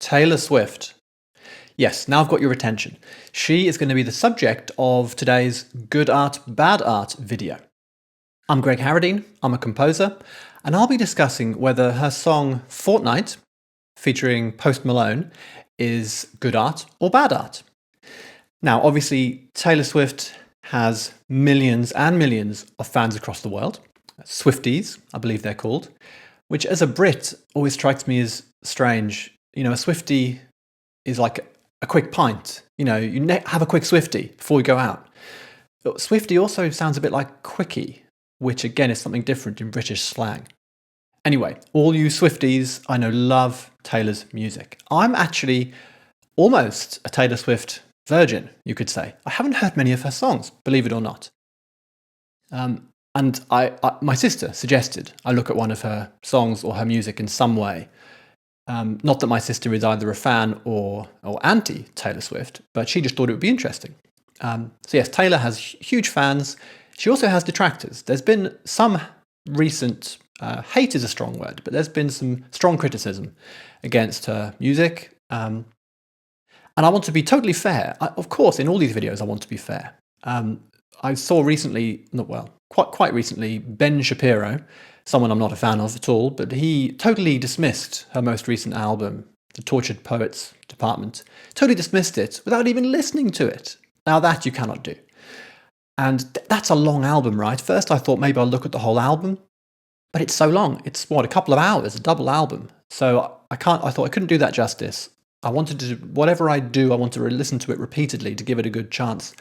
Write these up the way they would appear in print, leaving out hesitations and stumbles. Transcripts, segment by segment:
Taylor Swift. Yes, now I've got your attention. She is going to be the subject of today's Good Art, Bad Art video. I'm Greg Harradine, I'm a composer, and I'll be discussing whether her song Fortnight, featuring Post Malone, is good art or bad art. Now, obviously, Taylor Swift has millions and millions of fans across the world. Swifties, I believe they're called, which as a Brit always strikes me as strange. You know, a Swiftie is like a quick pint. You know, have a quick Swiftie before we go out. But Swiftie also sounds a bit like quickie, which again is something different in British slang. Anyway, all you Swifties I know love Taylor's music. I'm actually almost a Taylor Swift virgin, you could say. I haven't heard many of her songs, believe it or not. And my sister suggested I look at one of her songs or her music in some way. Not that my sister is either a fan or anti Taylor Swift, but she just thought it would be interesting. So yes, Taylor has huge fans. She also has detractors. There's been some recent, hate is a strong word, but there's been some strong criticism against her music. And I want to be totally fair. Of course, in all these videos, I want to be fair. I saw recently, quite recently, Ben Shapiro, someone I'm not a fan of at all, but he totally dismissed her most recent album, The Tortured Poets Department. Totally dismissed it without even listening to it. Now that you cannot do. And that's a long album, right? First I thought maybe I'll look at the whole album, but it's so long. It's a couple of hours, a double album. So I thought I couldn't do that justice. I wanted to, whatever I do, I want to listen to it repeatedly to give it a good chance.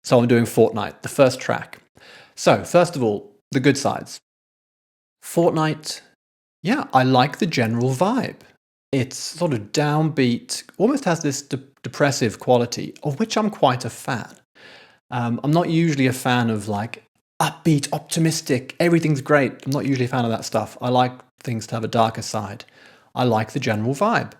So I'm doing Fortnight, the first track. So first of all, the good sides. Fortnight, yeah, I like the general vibe. It's sort of downbeat, almost has this depressive quality, of which I'm quite a fan. I'm not usually a fan of like upbeat, optimistic, everything's great. I'm not usually a fan of that stuff. I like things to have a darker side. I like the general vibe.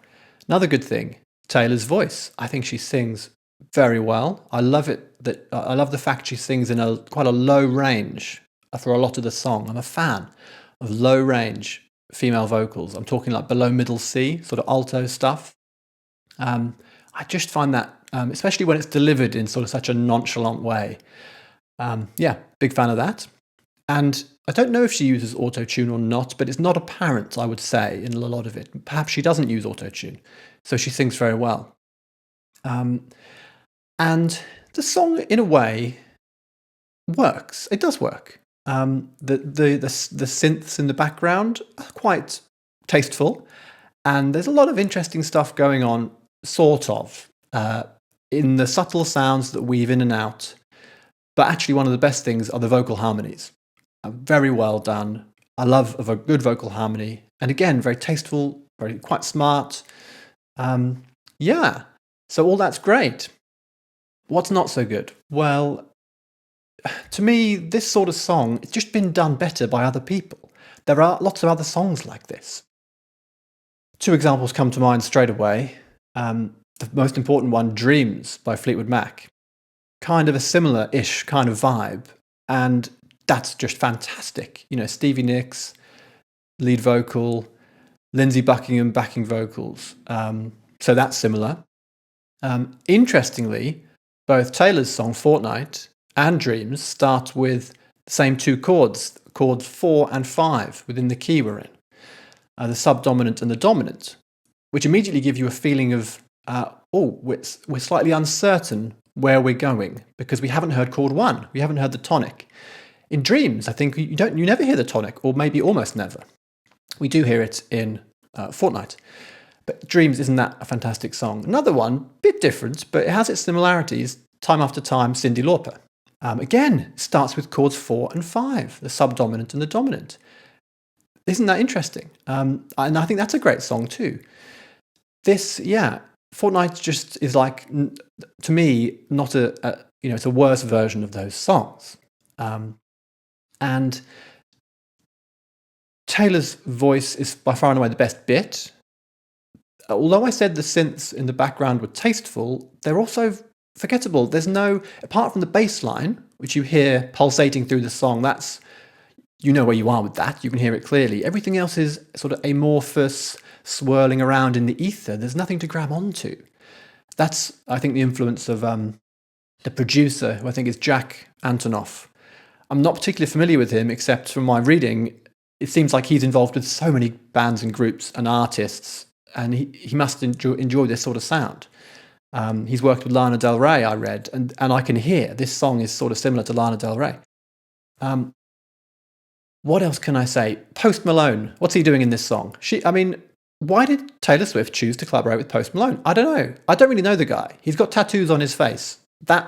Another good thing, Taylor's voice. I think she sings very well. I love it I love the fact she sings in quite a low range for a lot of the song. I'm a fan of low range female vocals. I'm talking like below middle C, sort of alto stuff. I just find that, especially when it's delivered in sort of such a nonchalant way. Yeah, big fan of that. And I don't know if she uses auto-tune or not, but it's not apparent, I would say, in a lot of it. Perhaps she doesn't use auto-tune, so she sings very well. And the song, in a way, works. It does work. The synths in the background are quite tasteful, and there's a lot of interesting stuff going on, sort of, in the subtle sounds that weave in and out. But actually, one of the best things are the vocal harmonies. Very well done. I love a good vocal harmony, and again, very tasteful, quite smart. Yeah, so all that's great. What's not so good? Well, to me, this sort of song, it's just been done better by other people. There are lots of other songs like this. Two examples come to mind straight away. The most important one, Dreams by Fleetwood Mac. Kind of a similar-ish kind of vibe, and that's just fantastic. You know, Stevie Nicks, lead vocal, Lindsey Buckingham backing vocals. So that's similar. Interestingly, both Taylor's song Fortnight and Dreams start with the same two chords 4 and 5 within the key we're in, the subdominant and the dominant, which immediately give you a feeling of, we're slightly uncertain where we're going because we haven't heard chord 1, we haven't heard the tonic. In Dreams, I think you never hear the tonic, or maybe almost never. We do hear it in Fortnight. But Dreams, isn't that a fantastic song? Another one, bit different, but it has its similarities. Time After Time, Cyndi Lauper. Again, starts with chords 4 and 5, the subdominant and the dominant. Isn't that interesting? And I think that's a great song too. This, yeah, Fortnite just is like, to me, not it's a worse version of those songs. And Taylor's voice is by far and away the best bit. Although I said the synths in the background were tasteful, they're also forgettable. There's no, apart from the bass line, which you hear pulsating through the song, you know where you are with that, you can hear it clearly. Everything else is sort of amorphous, swirling around in the ether. There's nothing to grab onto. That's, I think, the influence of the producer, who I think is Jack Antonoff. I'm not particularly familiar with him, except from my reading. It seems like he's involved with so many bands and groups and artists, and he must enjoy this sort of sound. He's worked with Lana Del Rey, I read, and I can hear this song is sort of similar to Lana Del Rey. What else can I say? Post Malone, what's he doing in this song? Why did Taylor Swift choose to collaborate with Post Malone? I don't know. I don't really know the guy. He's got tattoos on his face. I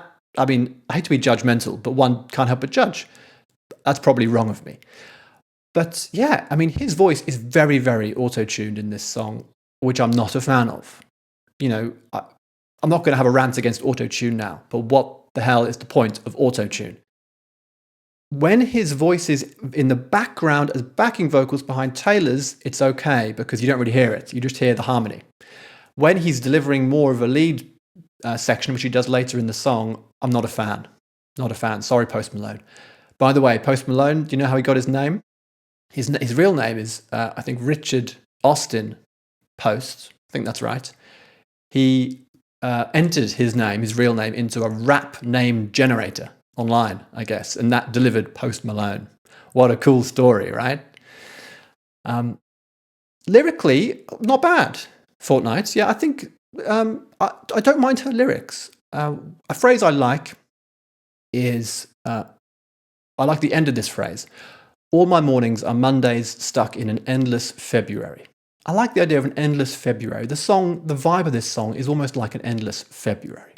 hate to be judgmental, but one can't help but judge. That's probably wrong of me. But yeah, his voice is very, very auto-tuned in this song, which I'm not a fan of. I'm not going to have a rant against auto-tune now, but what the hell is the point of auto-tune? When his voice is in the background as backing vocals behind Taylor's, it's okay because you don't really hear it. You just hear the harmony. When he's delivering more of a lead section, which he does later in the song, I'm not a fan. Not a fan. Sorry, Post Malone. By the way, Post Malone, do you know how he got his name? His real name is, I think, Richard Austin Post. I think that's right. He entered his real name, into a rap name generator online, I guess, and that delivered Post Malone. What a cool story, right? Lyrically, not bad. Fortnight, yeah, I think I don't mind her lyrics. A phrase I like is, I like the end of this phrase. All my mornings are Mondays stuck in an endless February. I like the idea of an endless February. The vibe of this song is almost like an endless February.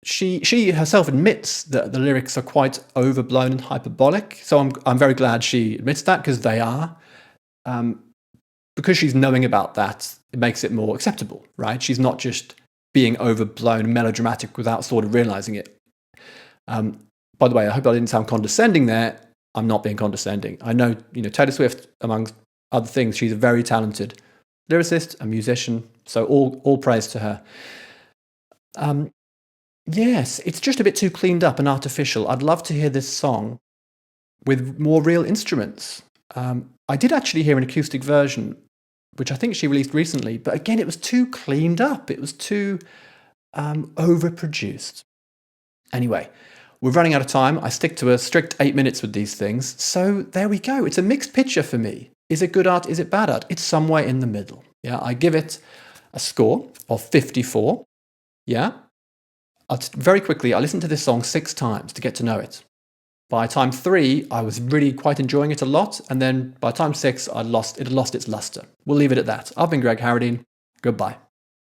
She herself admits that the lyrics are quite overblown and hyperbolic, so I'm very glad she admits that, because they are. Because she's knowing about that, it makes it more acceptable, right? She's not just being overblown and melodramatic without sort of realizing it. By the way, I hope I didn't sound condescending there. I'm not being condescending. I know, Taylor Swift, among other things, she's a very talented lyricist, a musician, so all praise to her. Yes, it's just a bit too cleaned up and artificial. I'd love to hear this song with more real instruments. I did actually hear an acoustic version, which I think she released recently, but again, it was too cleaned up. It was too overproduced. Anyway, we're running out of time. I stick to a strict 8 minutes with these things. So there we go. It's a mixed picture for me. Is it good art? Is it bad art? It's somewhere in the middle. Yeah, I give it a score of 54. Yeah. Very quickly, I listened to this song 6 times to get to know it. By time 3, I was really quite enjoying it a lot. And then by time 6, it had lost its luster. We'll leave it at that. I've been Greg Harradine. Goodbye.